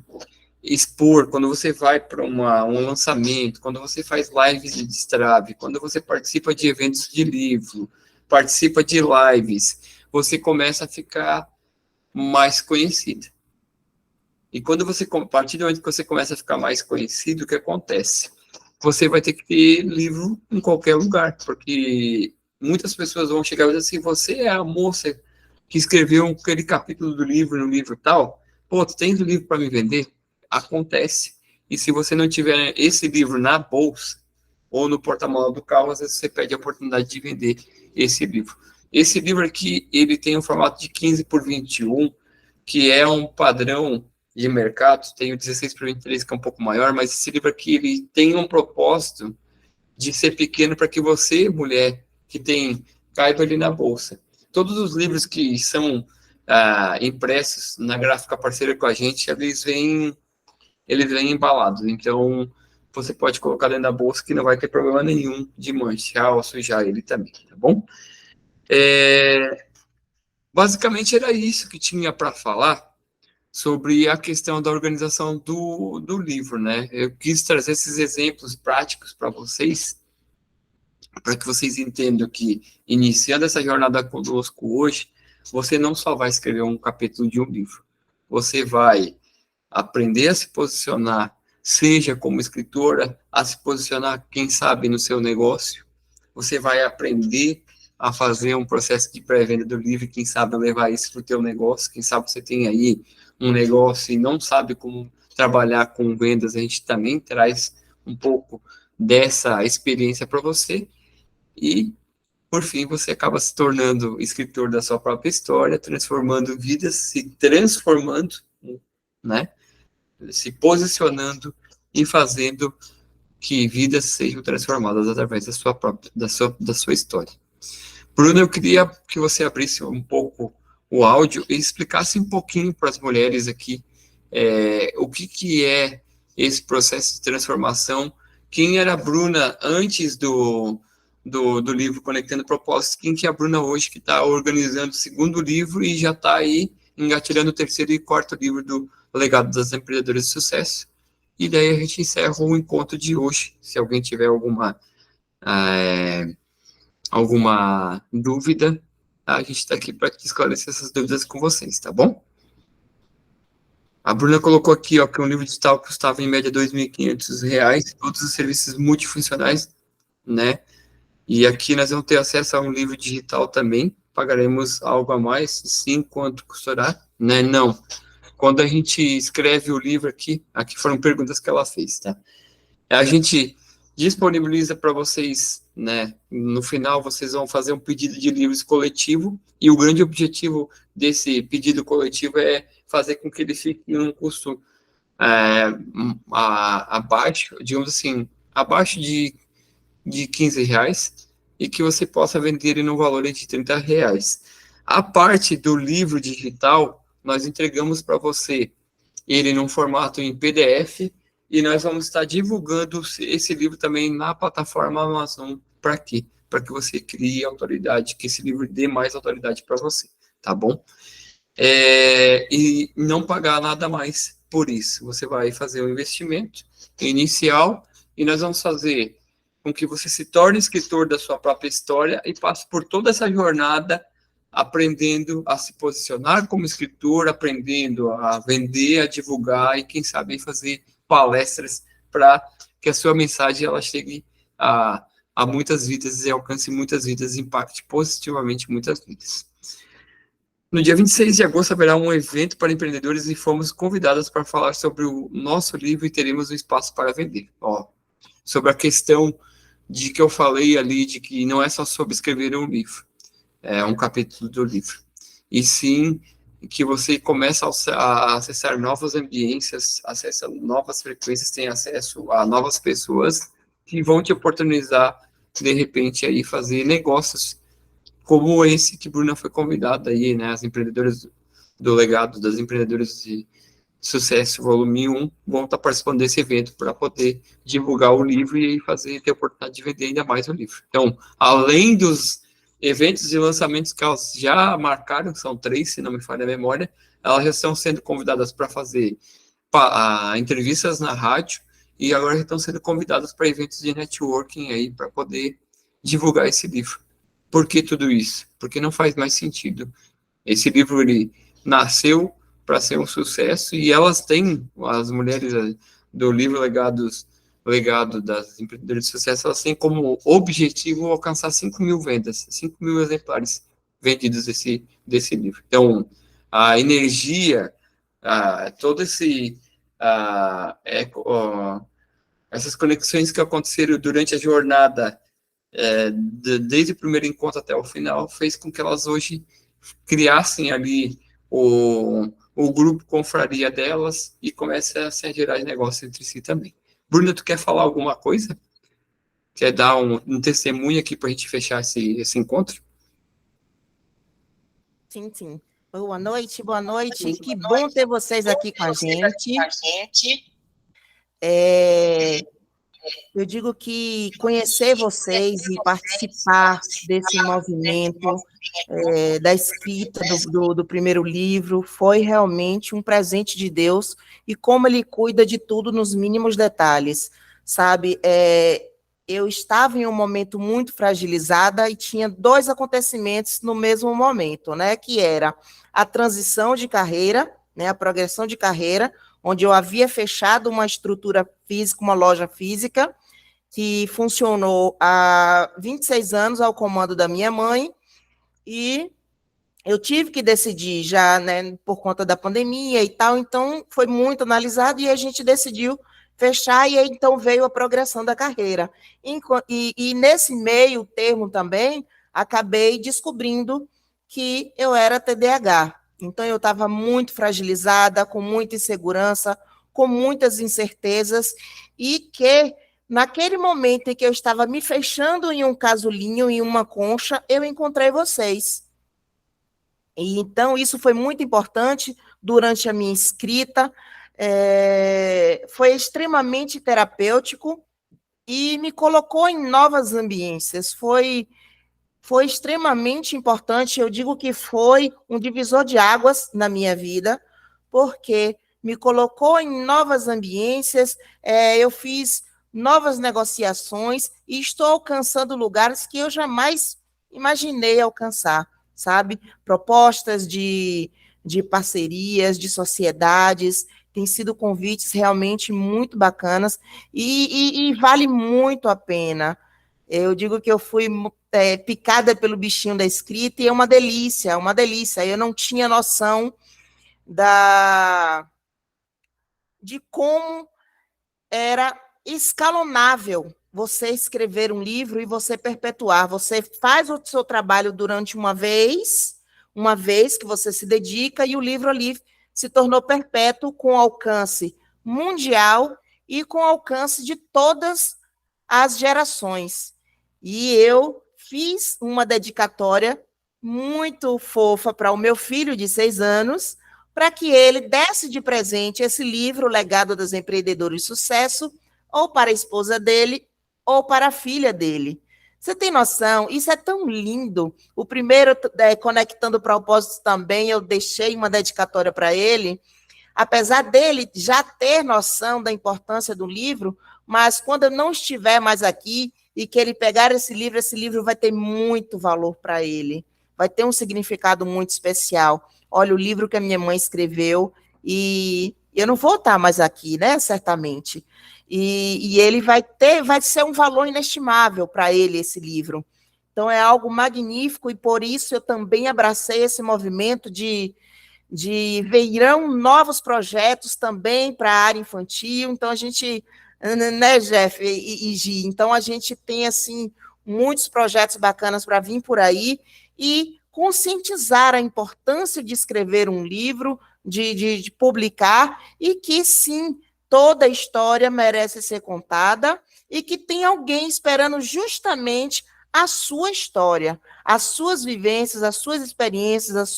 expor, quando você vai para um lançamento, quando você faz lives de destrave, quando você participa de eventos de livro, participa de lives, você começa a ficar mais conhecido. E a partir do momento que você começa a ficar mais conhecido, o que acontece? Você vai ter que ter livro em qualquer lugar, porque muitas pessoas vão chegar e dizer assim, você é a moça que escreveu aquele capítulo do livro, no livro tal, pô, tu tens o livro para me vender? Acontece. E se você não tiver esse livro na bolsa ou no porta-mala do carro, às vezes você perde a oportunidade de vender esse livro. Esse livro aqui, ele tem um formato de 15x21, que é um padrão de mercado. Tem o 16x23, que é um pouco maior, mas esse livro aqui, ele tem um propósito de ser pequeno para que você, mulher, que caiba ali na bolsa. Todos os livros que são impressos na gráfica parceira com a gente, eles vêm embalados. Então, você pode colocar dentro da bolsa que não vai ter problema nenhum de manchar ou sujar ele também, tá bom? Basicamente, era isso que tinha para falar sobre a questão da organização do livro, né? Eu quis trazer esses exemplos práticos para vocês, para que vocês entendam que, iniciando essa jornada conosco hoje, você não só vai escrever um capítulo de um livro, você vai aprender a se posicionar, seja como escritora, a se posicionar, quem sabe, no seu negócio, você vai aprender a fazer um processo de pré-venda do livro, quem sabe levar isso para o teu negócio, quem sabe você tem aí um negócio e não sabe como trabalhar com vendas, a gente também traz um pouco dessa experiência para você, e, por fim, você acaba se tornando escritor da sua própria história, transformando vidas, se transformando, né, se posicionando e fazendo que vidas sejam transformadas através da sua história. Bruno, eu queria que você abrisse um pouco o áudio e explicasse um pouquinho para as mulheres aqui o que é esse processo de transformação, quem era a Bruna antes do livro Conectando Propósitos, quem que é a Bruna hoje que está organizando o segundo livro e já está aí engatilhando o terceiro e quarto livro do Legado das Empreendedoras de Sucesso. E daí a gente encerra o encontro de hoje. Se alguém tiver alguma dúvida, a gente está aqui para esclarecer essas dúvidas com vocês, tá bom? A Bruna colocou aqui, ó, que um livro digital custava em média R$ 2.500, todos os serviços multifuncionais, né? E aqui nós vamos ter acesso a um livro digital também, pagaremos algo a mais, sim, quanto custará, né? Não. quando a gente escreve o livro aqui foram perguntas que ela fez, tá? A gente disponibiliza para vocês, né? No final, vocês vão fazer um pedido de livros coletivo, e o grande objetivo desse pedido coletivo é fazer com que ele fique em um custo abaixo, digamos assim, abaixo de 15 reais, e que você possa vender ele no valor de 30 reais. A parte do livro digital, nós entregamos para você ele num formato em PDF, e nós vamos estar divulgando esse livro também na plataforma Amazon. Para quê? Para que você crie autoridade, que esse livro dê mais autoridade para você, tá bom? E não pagar nada mais por isso. Você vai fazer um investimento inicial, e nós vamos fazer com que você se torne escritor da sua própria história e passe por toda essa jornada aprendendo a se posicionar como escritor, aprendendo a vender, a divulgar e, quem sabe, fazer palestras para que a sua mensagem ela chegue a muitas vidas e alcance muitas vidas, impacte positivamente muitas vidas. No dia 26 de agosto haverá um evento para empreendedores e fomos convidados para falar sobre o nosso livro e teremos um espaço para vender. Sobre a questão de que eu falei ali, de que não é só sobre escrever um livro, é um capítulo do livro, e sim que você começa a acessar novas ambiências, acessa novas frequências, tem acesso a novas pessoas que vão te oportunizar, de repente, aí fazer negócios como esse que Bruna foi convidada aí, né? As empreendedoras do legado, das empreendedoras de sucesso, volume 1, vão estar participando desse evento para poder divulgar o livro e ter a oportunidade de vender ainda mais o livro. Então, além dos eventos e lançamentos que elas já marcaram, são 3, se não me falha a memória, elas já estão sendo convidadas para fazer entrevistas na rádio, e agora já estão sendo convidadas para eventos de networking aí, para poder divulgar esse livro. Por que tudo isso? Porque não faz mais sentido. Esse livro, ele nasceu para ser um sucesso, e elas têm, as mulheres do livro Legado das Empreendedoras de Sucesso, elas têm como objetivo alcançar 5 mil vendas, 5 mil exemplares vendidos desse livro. Então, a energia, todo essas conexões que aconteceram durante a jornada, desde o primeiro encontro até o final, fez com que elas hoje criassem ali o grupo confraria delas e comece a se gerar negócio entre si também. Bruna, tu quer falar alguma coisa? Quer dar um testemunho aqui para a gente fechar esse encontro? Sim, sim. Boa noite, boa noite. Que bom ter vocês aqui com a gente. Eu digo que conhecer vocês e participar desse movimento da escrita do primeiro livro foi realmente um presente de Deus, e como Ele cuida de tudo nos mínimos detalhes, sabe? Eu estava em um momento muito fragilizada e tinha 2 acontecimentos no mesmo momento, né? Que era a transição de carreira, né? A progressão de carreira, onde eu havia fechado uma estrutura física, uma loja física, que funcionou há 26 anos ao comando da minha mãe, e eu tive que decidir já, né, por conta da pandemia e tal, então foi muito analisado e a gente decidiu fechar, e aí então veio a progressão da carreira. E nesse meio termo também, acabei descobrindo que eu era TDAH. Então, eu estava muito fragilizada, com muita insegurança, com muitas incertezas, e que, naquele momento em que eu estava me fechando em um casulinho, em uma concha, eu encontrei vocês. E, então, isso foi muito importante durante a minha escrita, foi extremamente terapêutico e me colocou em novas ambiências. Foi extremamente importante, eu digo que foi um divisor de águas na minha vida, porque me colocou em novas ambiências, eu fiz novas negociações e estou alcançando lugares que eu jamais imaginei alcançar, sabe? Propostas de parcerias, de sociedades, têm sido convites realmente muito bacanas e vale muito a pena. Eu digo que eu fui picada pelo bichinho da escrita, e é uma delícia, uma delícia. Eu não tinha noção de como era escalonável você escrever um livro e você perpetuar. Você faz o seu trabalho durante uma vez que você se dedica, e o livro ali se tornou perpétuo, com alcance mundial e com alcance de todas as gerações. E eu fiz uma dedicatória muito fofa para o meu filho de 6 anos, para que ele desse de presente esse livro, O Legado das Empreendedoras de Sucesso, ou para a esposa dele, ou para a filha dele. Você tem noção? Isso é tão lindo. O primeiro, Conectando Propósitos, também, eu deixei uma dedicatória para ele, apesar dele já ter noção da importância do livro, mas quando eu não estiver mais aqui e que ele pegar esse livro vai ter muito valor para ele, vai ter um significado muito especial. Olha, o livro que a minha mãe escreveu, e eu não vou estar mais aqui, né, certamente, e ele vai ser um valor inestimável para ele, esse livro. Então, é algo magnífico, e por isso eu também abracei esse movimento de virão novos projetos também para a área infantil. Então, a gente, né, Jeff e Gi, então a gente tem, assim, muitos projetos bacanas para vir por aí, e conscientizar a importância de escrever um livro, de publicar, e que, sim, toda história merece ser contada, e que tem alguém esperando justamente a sua história, as suas vivências, as suas experiências, as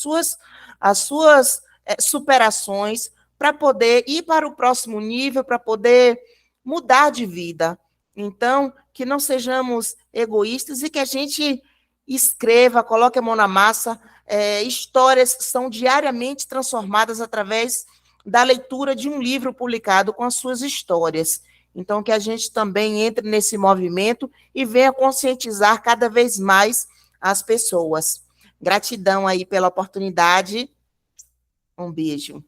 suas superações, para poder ir para o próximo nível, para poder mudar de vida. Então, que não sejamos egoístas e que a gente escreva, coloque a mão na massa. Histórias são diariamente transformadas através da leitura de um livro publicado com as suas histórias. Então, que a gente também entre nesse movimento e venha conscientizar cada vez mais as pessoas. Gratidão aí pela oportunidade. Um beijo.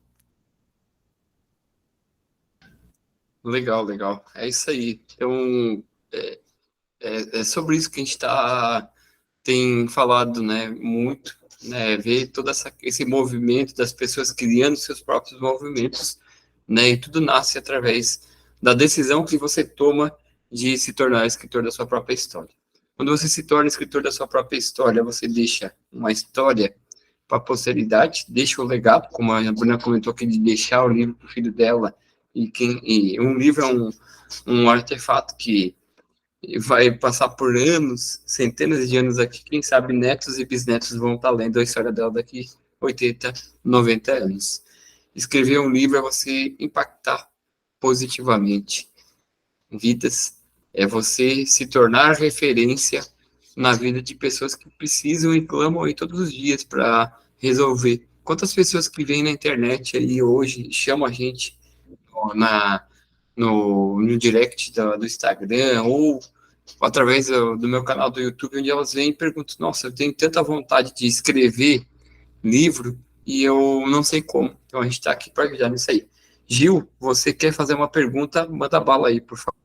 Legal, legal. É isso aí. Então, é sobre isso que a gente tem falado, né, muito, né, ver todo esse movimento das pessoas criando seus próprios movimentos, né, e tudo nasce através da decisão que você toma de se tornar escritor da sua própria história. Quando você se torna escritor da sua própria história, você deixa uma história para a posteridade, deixa o legado, como a Bruna comentou aqui, de deixar o livro para o filho dela, e um livro é um artefato que vai passar por anos, centenas de anos aqui, quem sabe netos e bisnetos vão estar lendo a história dela daqui 80, 90 anos. Escrever um livro é você impactar positivamente vidas, é você se tornar referência na vida de pessoas que precisam e clamam aí todos os dias para resolver. Quantas pessoas que vêm na internet aí hoje chamam a gente no direct do Instagram ou através do meu canal do YouTube, onde elas vêm e perguntam: nossa, eu tenho tanta vontade de escrever livro e eu não sei como. Então a gente está aqui para ajudar nisso aí. Gil, você quer fazer uma pergunta? Manda bala aí, por favor.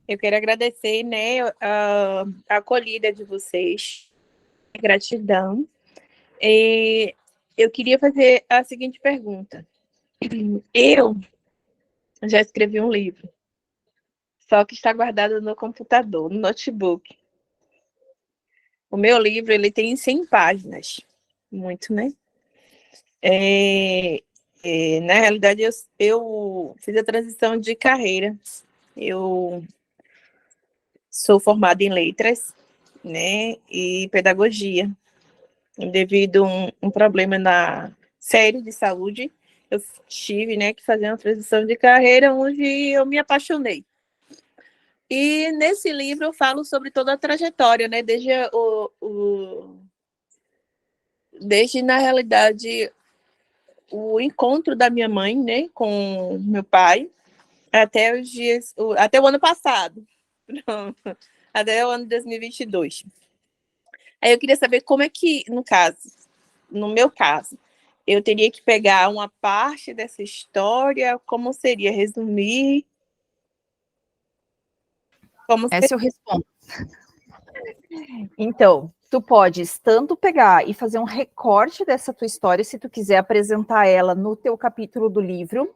Eu quero agradecer, né, a acolhida de vocês. Gratidão. E eu queria fazer a seguinte pergunta. Eu já escrevi um livro, só que está guardado no computador, no notebook. O meu livro, ele tem 100 páginas. Muito, né? Na realidade, eu fiz a transição de carreira. Eu sou formada em letras, né, e pedagogia. Devido a um problema sério de saúde, eu tive, né, que fazer uma transição de carreira onde eu me apaixonei. E nesse livro eu falo sobre toda a trajetória, né, desde na realidade o encontro da minha mãe, né, com meu pai, até o ano passado, até o ano de 2022. Aí eu queria saber como é que, no meu caso, eu teria que pegar uma parte dessa história, como seria resumir? Essa eu respondo. Então, tu podes tanto pegar e fazer um recorte dessa tua história, se tu quiser apresentar ela no teu capítulo do livro,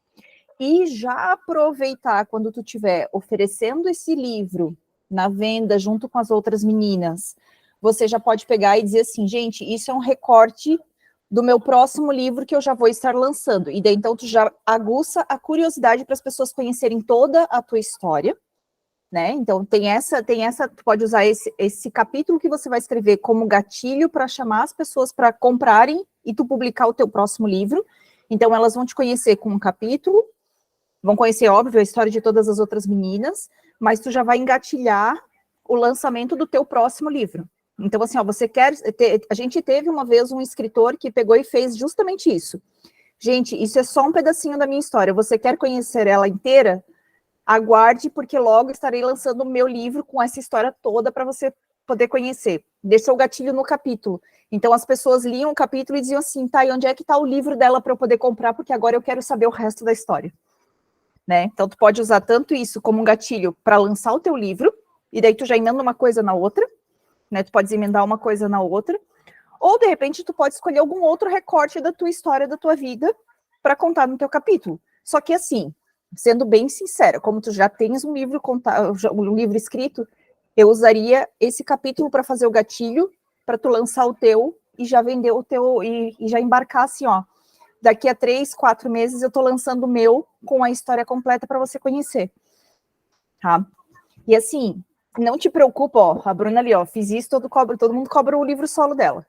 e já aproveitar quando tu estiver oferecendo esse livro na venda junto com as outras meninas, você já pode pegar e dizer assim, gente, isso é um recorte do meu próximo livro que eu já vou estar lançando. E daí, então, tu já aguça a curiosidade para as pessoas conhecerem toda a tua história, né? Então, tu pode usar esse capítulo que você vai escrever como gatilho para chamar as pessoas para comprarem e tu publicar o teu próximo livro. Então, elas vão te conhecer com um capítulo, vão conhecer, óbvio, a história de todas as outras meninas, mas tu já vai engatilhar o lançamento do teu próximo livro. Então, assim, ó, a gente teve uma vez um escritor que pegou e fez justamente isso. Gente, isso é só um pedacinho da minha história. Você quer conhecer ela inteira? Aguarde, porque logo estarei lançando o meu livro com essa história toda para você poder conhecer. Deixou o gatilho no capítulo. Então, as pessoas liam o capítulo e diziam assim, tá, e onde é que está o livro dela para eu poder comprar? Porque agora eu quero saber o resto da história. Né? Então, tu pode usar tanto isso como um gatilho para lançar o teu livro, e daí tu já emenda uma coisa na outra, né? Tu pode emendar uma coisa na outra, ou, de repente, tu pode escolher algum outro recorte da tua história, da tua vida, para contar no teu capítulo. Só que, assim, sendo bem sincera, como tu já tens um livro escrito, eu usaria esse capítulo para fazer o gatilho, para tu lançar o teu, e já vender o teu, e já embarcar assim, ó, daqui a 3, 4 meses eu tô lançando o meu com a história completa para você conhecer, tá? E assim, não te preocupa, ó, a Bruna ali, ó, fiz isso, todo mundo cobra o livro solo dela.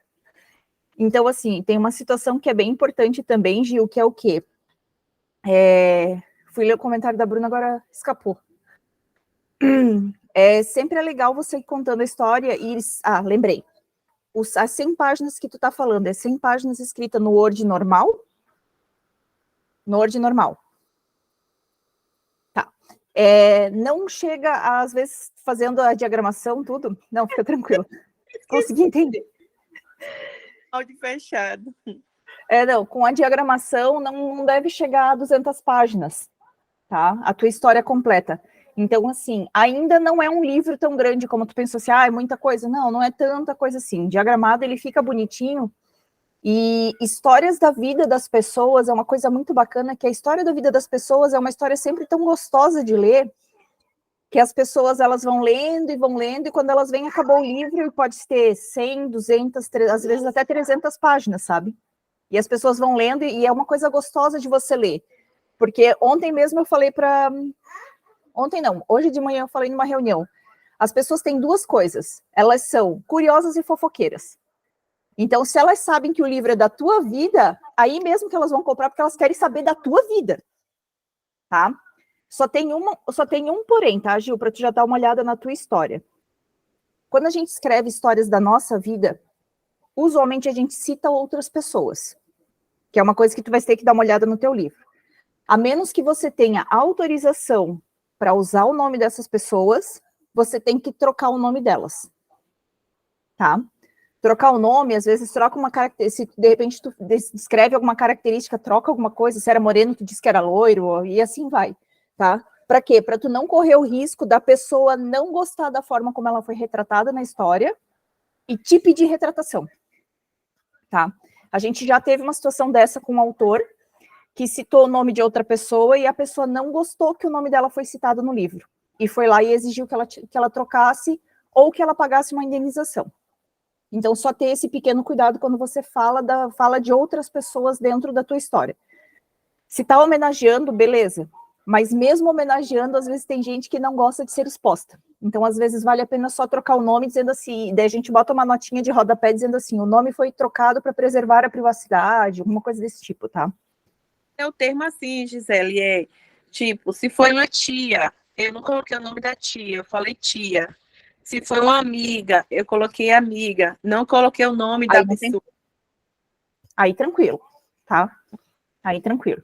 Então, assim, tem uma situação que é bem importante também, Gil, que é o quê? Fui ler o comentário da Bruna, agora escapou. Sempre é legal você ir contando a história e... lembrei. As 100 páginas que tu tá falando, 100 páginas escritas no Word normal? No Word normal. Tá. Não chega, às vezes, fazendo a diagramação, tudo. Não, fica tranquilo. Consegui entender. Áudio fechado. Não, com a diagramação não deve chegar a 200 páginas, tá? A tua história completa. Então, assim, ainda não é um livro tão grande como tu pensou assim, é muita coisa. Não, não é tanta coisa assim. Diagramado, ele fica bonitinho. E histórias da vida das pessoas é uma coisa muito bacana, que a história da vida das pessoas é uma história sempre tão gostosa de ler, que as pessoas, elas vão lendo, e quando elas vêm, acabou o livro, e pode ter 100, 200, às vezes até 300 páginas, sabe? E as pessoas vão lendo, e é uma coisa gostosa de você ler. Porque ontem mesmo eu falei para... Ontem não, hoje de manhã eu falei numa reunião. As pessoas têm duas coisas. Elas são curiosas e fofoqueiras. Então, se elas sabem que o livro é da tua vida, aí mesmo que elas vão comprar, porque elas querem saber da tua vida. Tá? Só tem um porém, tá, Gil? Para tu já dar uma olhada na tua história. Quando a gente escreve histórias da nossa vida, usualmente a gente cita outras pessoas. Que é uma coisa que tu vai ter que dar uma olhada no teu livro. A menos que você tenha autorização para usar o nome dessas pessoas, você tem que trocar o nome delas. Tá? Trocar o nome, às vezes troca uma característica, se de repente tu descreve alguma característica, troca alguma coisa, se era moreno, tu diz que era loiro, e assim vai, tá? Para quê? Para tu não correr o risco da pessoa não gostar da forma como ela foi retratada na história e te pedir retratação, tá? A gente já teve uma situação dessa com um autor que citou o nome de outra pessoa e a pessoa não gostou que o nome dela foi citado no livro. E foi lá e exigiu que ela trocasse ou que ela pagasse uma indenização. Então, só ter esse pequeno cuidado quando você fala de outras pessoas dentro da tua história. Se está homenageando, beleza. Mas mesmo homenageando, às vezes tem gente que não gosta de ser exposta. Então, às vezes, vale a pena só trocar o nome, dizendo assim, daí a gente bota uma notinha de rodapé dizendo assim, o nome foi trocado para preservar a privacidade, alguma coisa desse tipo, tá? É o termo assim, Gisele, tipo, se foi uma tia, eu não coloquei o nome da tia, eu falei tia. Se foi uma amiga, eu coloquei amiga, não coloquei o nome da pessoa. Aí tranquilo, tá? Aí tranquilo.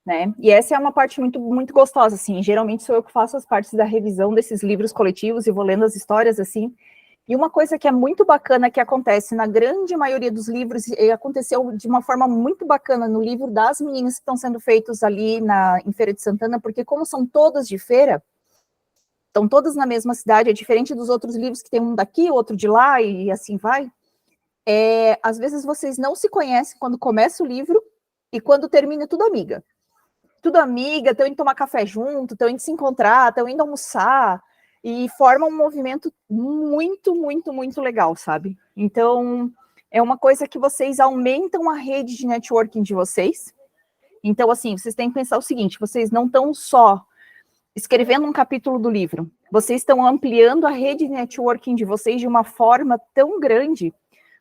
Né? E essa é uma parte muito, muito gostosa, assim, geralmente sou eu que faço as partes da revisão desses livros coletivos e vou lendo as histórias, assim, e uma coisa que é muito bacana que acontece na grande maioria dos livros, e aconteceu de uma forma muito bacana no livro das meninas que estão sendo feitos ali em Feira de Santana, porque como são todas de feira, estão todas na mesma cidade, é diferente dos outros livros que tem um daqui, outro de lá, e assim vai. Às vezes vocês não se conhecem quando começa o livro, e quando termina, tudo amiga. Tudo amiga, estão indo tomar café junto, estão indo se encontrar, estão indo almoçar, e forma um movimento muito, muito, muito legal, sabe? Então, é uma coisa que vocês aumentam a rede de networking de vocês. Então, assim, vocês têm que pensar o seguinte, vocês não estão só escrevendo um capítulo do livro, vocês estão ampliando a rede de networking de vocês de uma forma tão grande,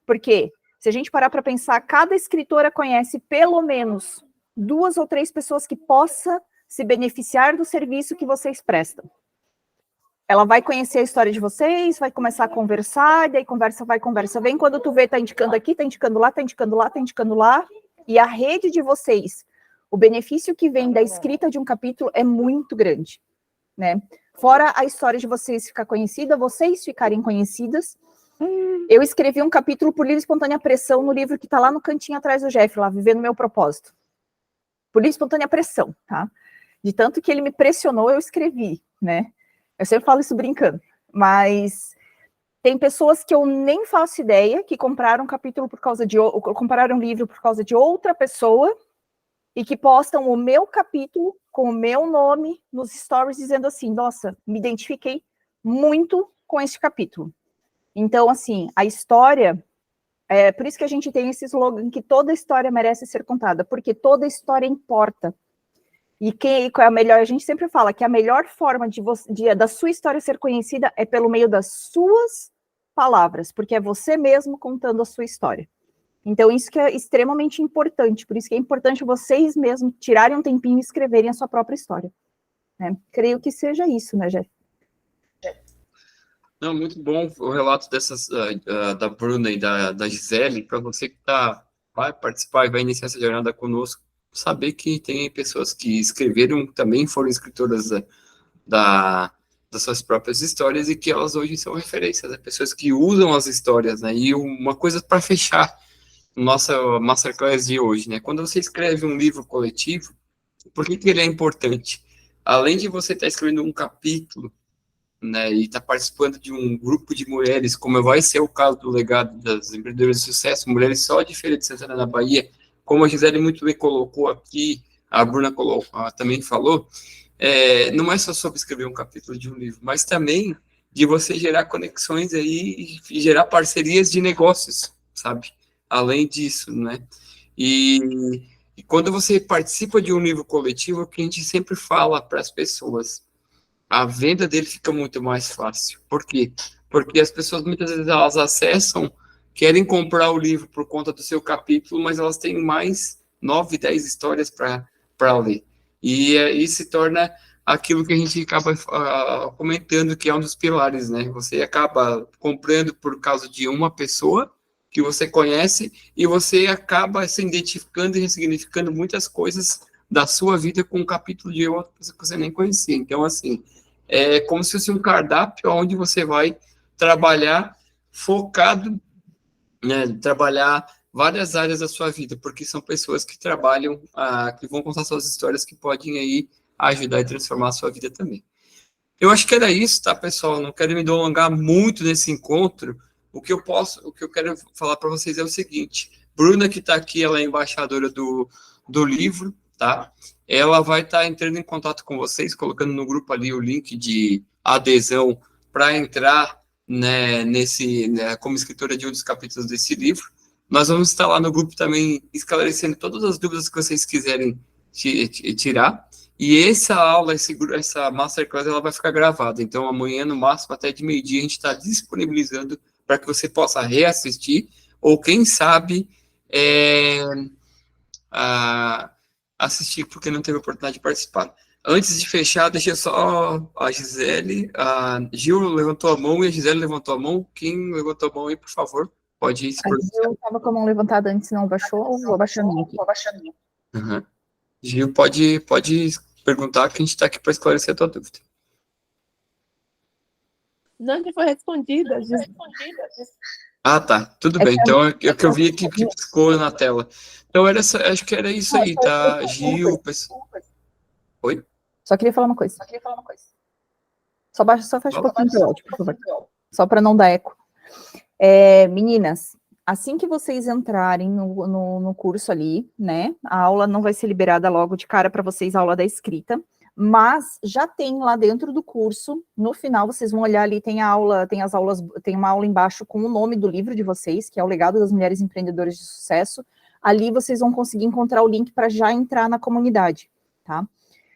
porque se a gente parar para pensar, cada escritora conhece pelo menos 2 ou 3 pessoas que possa se beneficiar do serviço que vocês prestam. Ela vai conhecer a história de vocês, vai começar a conversar, daí conversa vai, conversa vem, quando tu vê, tá indicando aqui, tá indicando lá, tá indicando lá, tá indicando lá, e a rede de vocês, o benefício que vem da escrita de um capítulo é muito grande, né? Fora a história de vocês ficar conhecida, vocês ficarem conhecidas. Eu escrevi um capítulo por livre e espontânea pressão no livro que tá lá no cantinho atrás do Jeff, lá, Vivendo Meu Propósito. Por livre e espontânea pressão, tá? De tanto que ele me pressionou, eu escrevi, né? Eu sempre falo isso brincando, mas tem pessoas que eu nem faço ideia que compraram um capítulo por causa de compraram um livro por causa de outra pessoa e que postam o meu capítulo com o meu nome nos stories dizendo assim, nossa, me identifiquei muito com este capítulo. Então, assim, a história, por isso que a gente tem esse slogan que toda história merece ser contada, porque toda história importa. E qual é a melhor? A gente sempre fala que a melhor forma da sua história ser conhecida é pelo meio das suas palavras, porque é você mesmo contando a sua história. Então, isso que é extremamente importante, por isso que é importante vocês mesmos tirarem um tempinho e escreverem a sua própria história. Né? Creio que seja isso, né, Jeff? Não, muito bom o relato dessas, da Bruna e da Gisele, para você que vai participar e vai iniciar essa jornada conosco, saber que tem pessoas que escreveram, também foram escritoras das suas próprias histórias e que elas hoje são referências, né? Pessoas que usam as histórias, né? E uma coisa para fechar nossa masterclass de hoje, né? Quando você escreve um livro coletivo, por que ele é importante? Além de você estar escrevendo um capítulo, né, e estar participando de um grupo de mulheres, como vai ser o caso do legado das empreendedoras de sucesso, mulheres só de Feira de Santana na Bahia, como a Gisele muito bem colocou aqui, a Bruna também falou, não é só sobre escrever um capítulo de um livro, mas também de você gerar conexões aí e gerar parcerias de negócios, sabe? Além disso, né? E quando você participa de um livro coletivo, é o que a gente sempre fala para as pessoas, a venda dele fica muito mais fácil. Por quê? Porque as pessoas muitas vezes elas acessam, querem comprar o livro por conta do seu capítulo, mas elas têm mais 9, 10 histórias para ler. E aí se torna aquilo que a gente acaba comentando, que é um dos pilares, né? Você acaba comprando por causa de uma pessoa que você conhece e você acaba se identificando e ressignificando muitas coisas da sua vida com um capítulo de outra pessoa que você nem conhecia. Então, assim, é como se fosse um cardápio onde você vai trabalhar focado, né, trabalhar várias áreas da sua vida, porque são pessoas que trabalham, que vão contar suas histórias que podem aí ajudar e transformar a sua vida também. Eu acho que era isso, tá, pessoal? Não quero me alongar muito nesse encontro. O que eu quero falar para vocês é o seguinte: Bruna, que está aqui, ela é embaixadora do livro, tá? Ela vai estar entrando em contato com vocês, colocando no grupo ali o link de adesão para entrar, né, como escritora de um dos capítulos desse livro. Nós vamos estar lá no grupo também esclarecendo todas as dúvidas que vocês quiserem tirar. E essa aula, essa masterclass, ela vai ficar gravada. Então, amanhã, no máximo, até de meio-dia, a gente está disponibilizando para que você possa reassistir, ou quem sabe assistir porque não teve oportunidade de participar. Antes de fechar, deixa só a Gisele, a Gil levantou a mão e a Gisele levantou a mão. Quem levantou a mão aí, por favor, pode ir se pronunciar. Eu estava com a mão levantada antes, não baixou, vou abaixar a minha aqui. Uhum. Gil, pode perguntar que a gente está aqui para esclarecer a tua dúvida. Não, já foi respondida. Ah, tá. Tudo bem. Então, é que eu vi aqui que piscou na tela. Então, acho que era isso aí, tá? Gil, pessoal. Oi? Só queria falar uma coisa. Só fecha um pouquinho o áudio, por favor. Só para não dar eco. Meninas, assim que vocês entrarem no curso ali, né? A aula não vai ser liberada logo de cara para vocês, a aula da escrita, mas já tem lá dentro do curso, no final vocês vão olhar ali, tem uma aula embaixo com o nome do livro de vocês, que é O Legado das Mulheres Empreendedoras de Sucesso. Ali vocês vão conseguir encontrar o link para já entrar na comunidade, tá?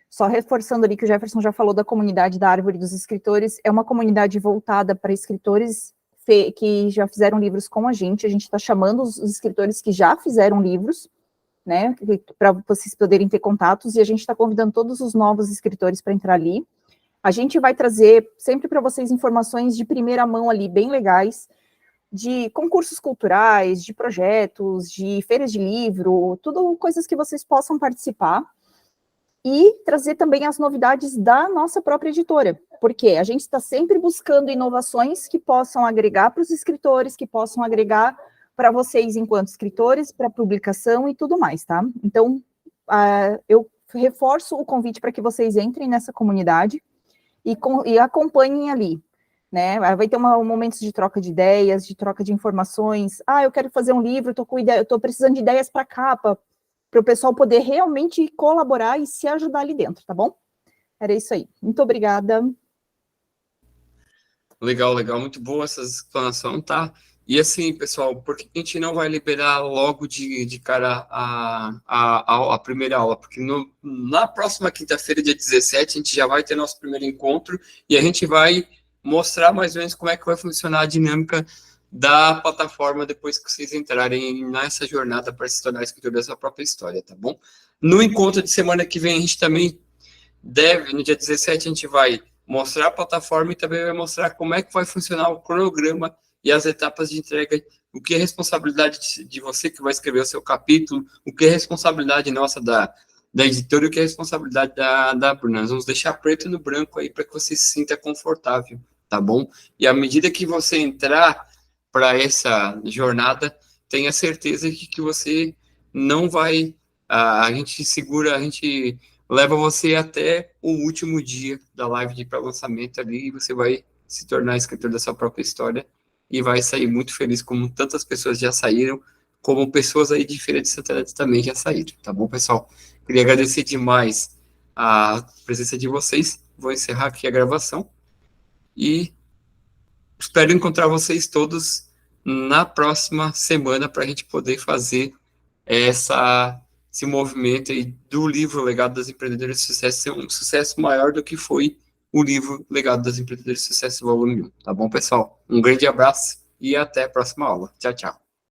Só reforçando ali que o Jefferson já falou da comunidade da Árvore dos Escritores, é uma comunidade voltada para escritores que já fizeram livros com a gente está chamando os escritores que já fizeram livros, né, para vocês poderem ter contatos, e a gente está convidando todos os novos escritores para entrar ali. A gente vai trazer sempre para vocês informações de primeira mão ali, bem legais, de concursos culturais, de projetos, de feiras de livro, tudo coisas que vocês possam participar, e trazer também as novidades da nossa própria editora, porque a gente está sempre buscando inovações que possam agregar para os escritores, que possam agregar para vocês enquanto escritores, para publicação e tudo mais, tá? Então, eu reforço o convite para que vocês entrem nessa comunidade e acompanhem ali, né? Vai ter momentos de troca de ideias, de troca de informações. Eu quero fazer um livro, estou precisando de ideias para capa, para o pessoal poder realmente colaborar e se ajudar ali dentro, tá bom? Era isso aí. Muito obrigada. Legal, muito boa essa explanação, tá? E assim, pessoal, por que a gente não vai liberar logo de cara a primeira aula? Porque na próxima quinta-feira, dia 17, a gente já vai ter nosso primeiro encontro e a gente vai mostrar mais ou menos como é que vai funcionar a dinâmica da plataforma depois que vocês entrarem nessa jornada para se tornar escritor da sua própria história, tá bom? No encontro de semana que vem, a gente também no dia 17, a gente vai mostrar a plataforma e também vai mostrar como é que vai funcionar o cronograma e as etapas de entrega, o que é responsabilidade de você que vai escrever o seu capítulo, o que é responsabilidade nossa da editora e o que é responsabilidade da Bruna. Nós vamos deixar preto no branco aí para que você se sinta confortável, tá bom? E à medida que você entrar para essa jornada, tenha certeza que você não vai... A gente leva você até o último dia da live de pré-lançamento ali, e você vai se tornar escritor da sua própria história e vai sair muito feliz, como tantas pessoas já saíram, como pessoas aí de Feira de Santana também já saíram, tá bom, pessoal? Queria agradecer demais a presença de vocês, vou encerrar aqui a gravação e espero encontrar vocês todos na próxima semana para a gente poder fazer esse movimento aí do livro Legado das Empreendedoras de Sucesso ser um sucesso maior do que foi o livro Legado das Empreendedoras de Sucesso volume 1. Tá bom, pessoal? Um grande abraço e até a próxima aula. Tchau, tchau.